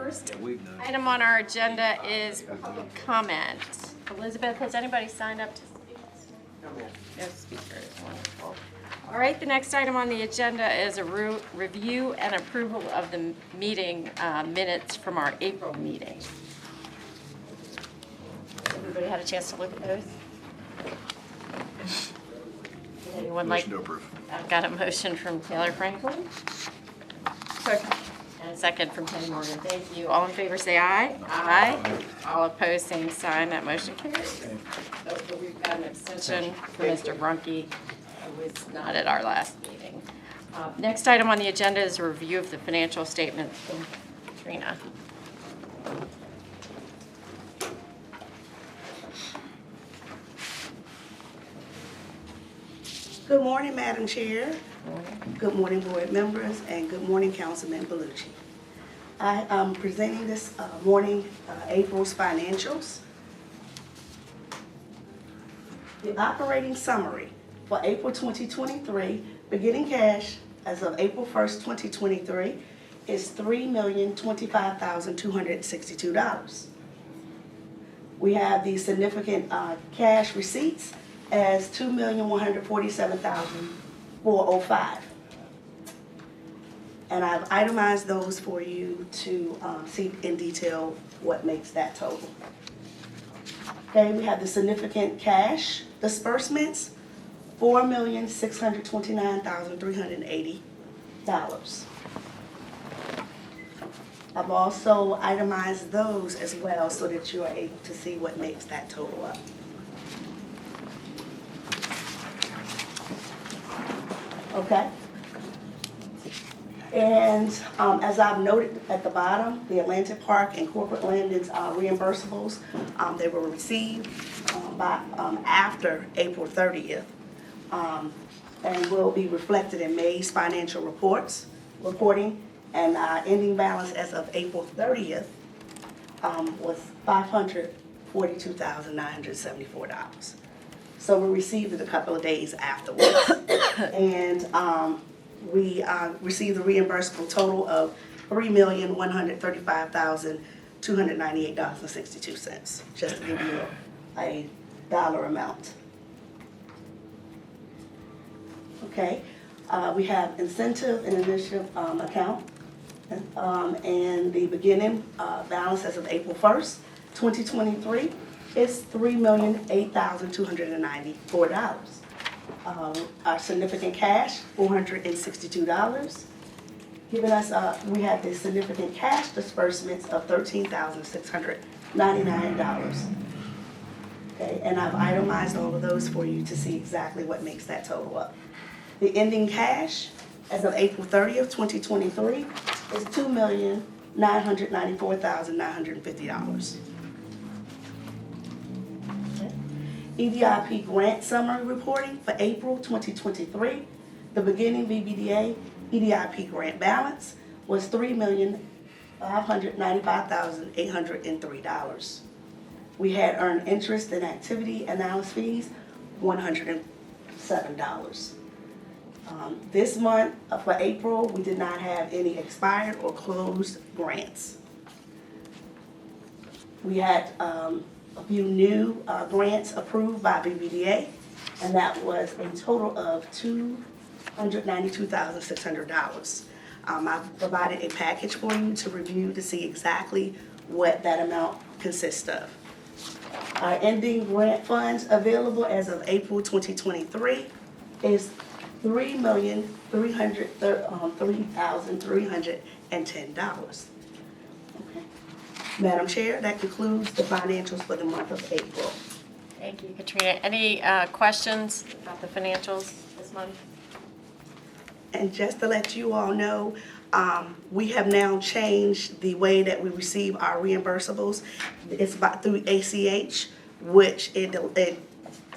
First Yeah, we've known. item on our agenda is public comment. Elizabeth, has anybody signed up to speak? No speakers, wonderful. All right, the next item on the agenda is a review and approval of the meeting minutes from our April meeting. Everybody had a chance to look at those? Anyone like? Motion to approve. I've got a motion from Taylor Franklin. And a second from Penny Morgan. Thank you. All in favor say aye. Aye. All opposed, same sign. That motion carries. Oh, but we've got an abstention for Mr. Brunke, who was not at our last meeting. Next item on the agenda is a review of the financial statements from Katrina. Good morning, Madam Chair. Good morning, board members, and good morning, Councilman Bellucci. I am presenting this morning April's financials. The operating summary for April 2023, beginning cash as of April 1st, 2023, is $3,025,262. We have the significant cash receipts as $2,147,405. And I've itemized those for you to see in detail what makes that total. Okay, we have the significant cash disbursements, $4,629,380. I've also itemized those as well so that you are able to see what makes that total up. Okay. And as I've noted at the bottom, the Atlantic Park and Corporate Landings reimbursables, they were received by after April 30th and will be reflected in May's financial reporting. And our ending balance as of April 30th was $542,974. So we received it a couple of days afterwards. And we received a reimbursable total of $3,135,298.62, just to give you a dollar amount. Okay, we have incentive and initiative account. And the beginning balance as of April 1st, 2023, is $3,008,294. Our significant cash, $462. Giving us, we had the significant cash disbursements of $13,699. Okay, and I've itemized all of those for you to see exactly what makes that total up. The ending cash as of April 30th, 2023, is $2,994,950. EDIP grant summary reporting for April 2023. The beginning VBDA EDIP grant balance was $3,595,803. We had earned interest and activity analysis fees, $107. This month, for April, we did not have any expired or closed grants. We had a few new grants approved by BBDA, and that was a total of $292,600. I've provided a package for you to review to see exactly what that amount consists of. Our ending grant funds available as of April 2023 is $3,303,310. Okay. Madam Chair, that concludes the financials for the month of April. Thank you, Katrina. Any questions about the financials this month? And just to let you all know, we have now changed the way that we receive our reimbursables. It's through ACH, which it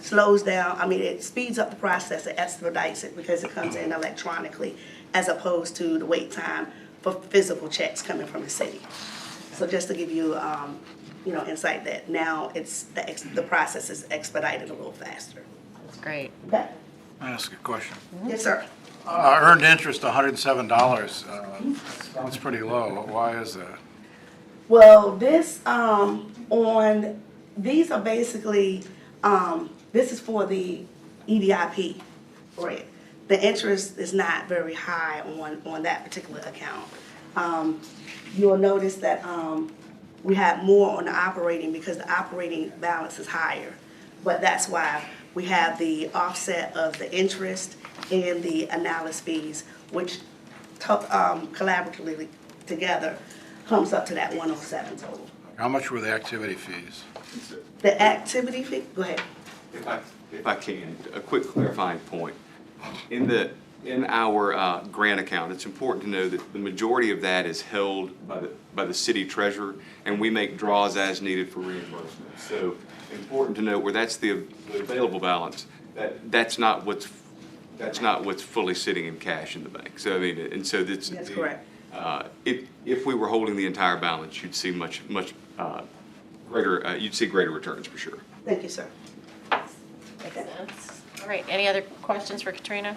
slows down, it speeds up the process, it expedites it because it comes in electronically as opposed to the wait time for physical checks coming from the city. So just to give you, insight that now it's the process is expedited a little faster. That's great. Okay? I ask a question. Yes, sir. Earned interest, $107. That's pretty low. Why is that? Well, these are basically, this is for the EDIP grant. The interest is not very high on that particular account. You'll notice that, we have more on the operating because the operating balance is higher. But that's why we have the offset of the interest and the analysis fees, which collaboratively together comes up to that 107 total. How much were the activity fees? The activity fee, go ahead. If I can, a quick clarifying point. In our grant account, it's important to know that the majority of that is held by the city treasurer, and we make draws as needed for reimbursement. So important to note where that's the available balance, that's not what's fully sitting in cash in the bank. So I mean, and so that's correct. If we were holding the entire balance, you'd see much greater you'd see greater returns for sure. Thank you, sir. Makes sense. All right, any other questions for Katrina?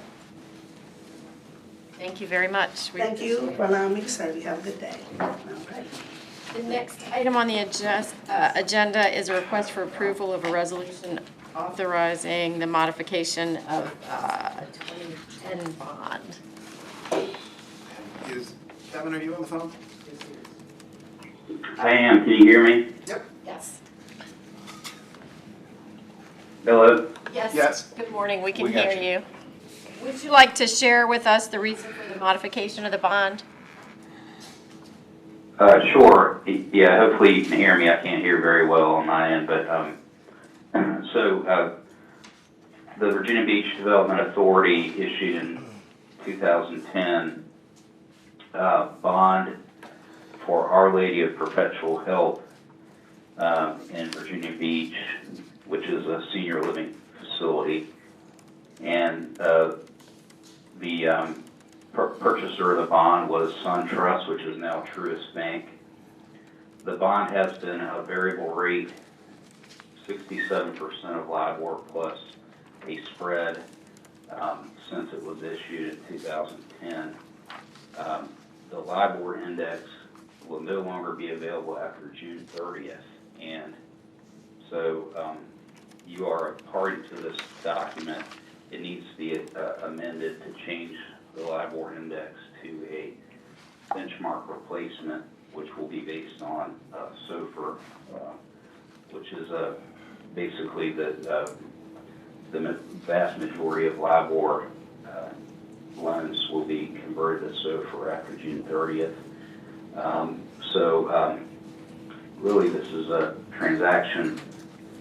Thank you very much. We Thank you appreciate for it. allowing me to serve you. Have a good day. Okay. The next item on the agenda is a request for approval of a resolution authorizing the modification of a 2010 bond. Kevin, are you on the phone? I am. Can you hear me? Yep. Yes. Hello? Yes. Good morning, we can We got hear you. Would you like to share with us the reason for the modification of the bond? Sure. Yeah, hopefully you can hear me. I can't hear very well on my end, but, the Virginia Beach Development Authority issued in 2010 bond for Our Lady of Perpetual Help in Virginia Beach, which is a senior living facility. And the purchaser of the bond was SunTrust, which is now Truist Bank. The bond has been a variable rate, 67% of LIBOR plus a spread since it was issued in 2010. The LIBOR index will no longer be available after June 30th. And so you are a party to this document. It needs to be amended to change the LIBOR index to a benchmark replacement, which will be based on SOFR, which is basically the vast majority of LIBOR loans will be converted to SOFR after June 30th. Really this is a transaction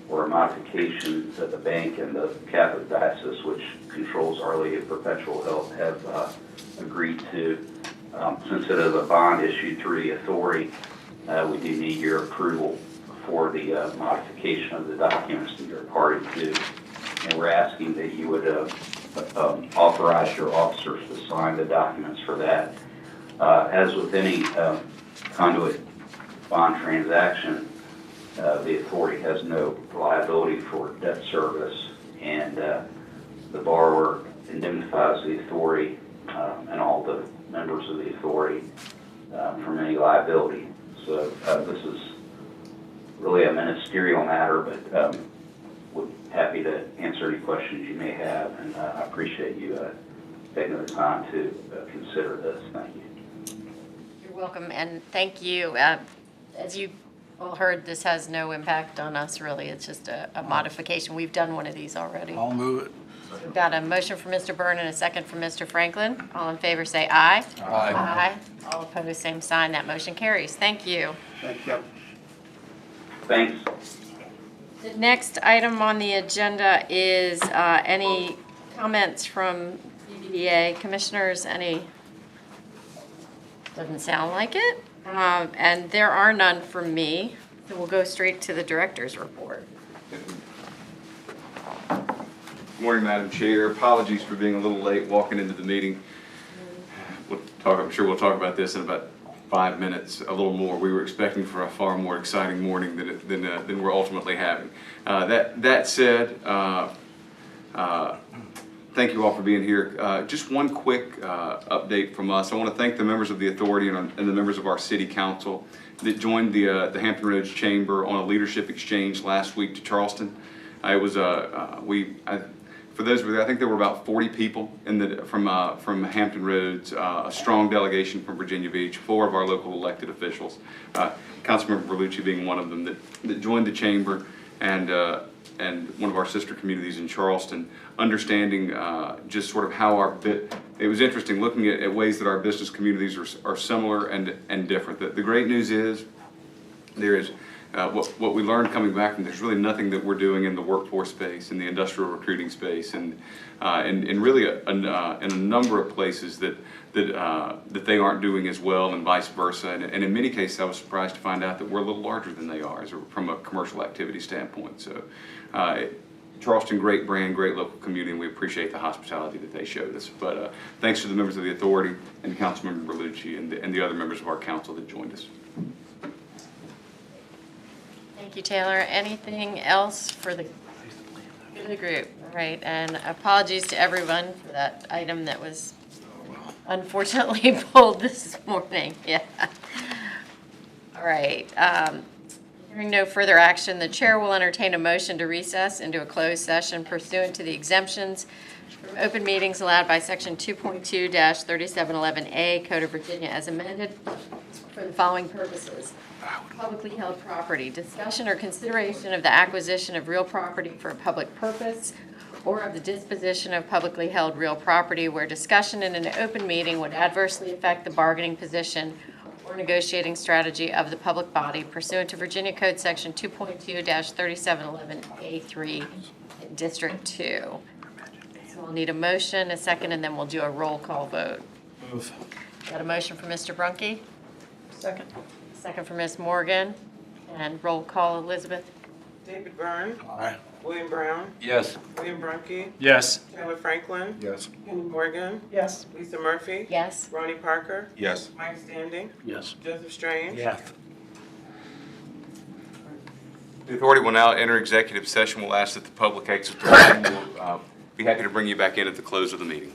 or a modification that the bank and the Catholic Diocese, which controls Our Lady of Perpetual Help, have agreed to. Since it is a bond issued through the authority, we do need your approval for the modification of the documents that you're party to. And we're asking that you would authorize your officers to sign the documents for that. As with any conduit bond transaction, the authority has no liability for debt service, and the borrower indemnifies the authority and all the members of the authority from any liability. So this is really a ministerial matter, but we're happy to answer any questions you may have, and I appreciate you taking the time to consider this. Thank you. You're welcome, and thank you. As you all heard, this has no impact on us, really. It's just a modification. We've done one of these already. I'll move it. We've got a motion from Mr. Byrne and a second from Mr. Franklin. All in favor, say aye. Aye. Aye. All opposed, same sign. That motion carries. Thank you. Thank you. Thanks. The next item on the agenda is any comments from EDA commissioners, any? Doesn't sound like it. And there are none from me, so we'll go straight to the director's report. Good morning, Madam Chair. Apologies for being a little late walking into the meeting. I'm sure we'll talk about this in about 5 minutes, a little more. We were expecting for a far more exciting morning than we're ultimately having. That said, thank you all for being here. Just one quick update from us. I want to thank the members of the authority and the members of our city council. that joined the Hampton Roads Chamber on a leadership exchange last week to Charleston. It was for those of you, I think there were about 40 people from Hampton Roads, a strong delegation from Virginia Beach, 4 of our local elected officials, Councilmember Berlucci being one of them, that joined the chamber, and one of our sister communities in Charleston, understanding just sort of how it was interesting looking at ways that our business communities are similar and different. The great news is there is what we learned coming back from there's really nothing that we're doing in the workforce space, in the industrial recruiting space, and really in a number of places that they aren't doing as well, and vice versa. And in many cases, I was surprised to find out that we're a little larger than they are from a commercial activity standpoint. So Charleston, great brand, great local community, and we appreciate the hospitality that they showed us. But thanks to the members of the authority and Councilmember Berlucci and the other members of our council that joined us. Thank you, Taylor. Anything else for the group? All right, and apologies to everyone for that item that was unfortunately pulled this morning. Yeah. All right. Hearing no further action, the chair will entertain a motion to recess into a closed session pursuant to the exemptions from open meetings allowed by Section 2.2-3711A Code of Virginia as amended for the following purposes. Publicly held property, discussion or consideration of the acquisition of real property for a public purpose, or of the disposition of publicly held real property where discussion in an open meeting would adversely affect the bargaining position or negotiating strategy of the public body pursuant to Virginia Code Section 2.2-3711A3, District 2. So we'll need a motion, a second, and then we'll do a roll call vote. Move. Got a motion from Mr. Brunke? Second. Second from Ms. Morgan. And roll call, Elizabeth? David Byrne, Aye. William Brown, Yes. William Brunke, Yes. Taylor Franklin, Yes. Kenny Morgan. Yes. Lisa Murphy. Yes. Ronnie Parker, Yes. Mike Standing, Yes. Joseph Strange. Yes. The authority will now enter executive session. We'll ask that the public exit the room. We'll be happy to bring you back in at the close of the meeting.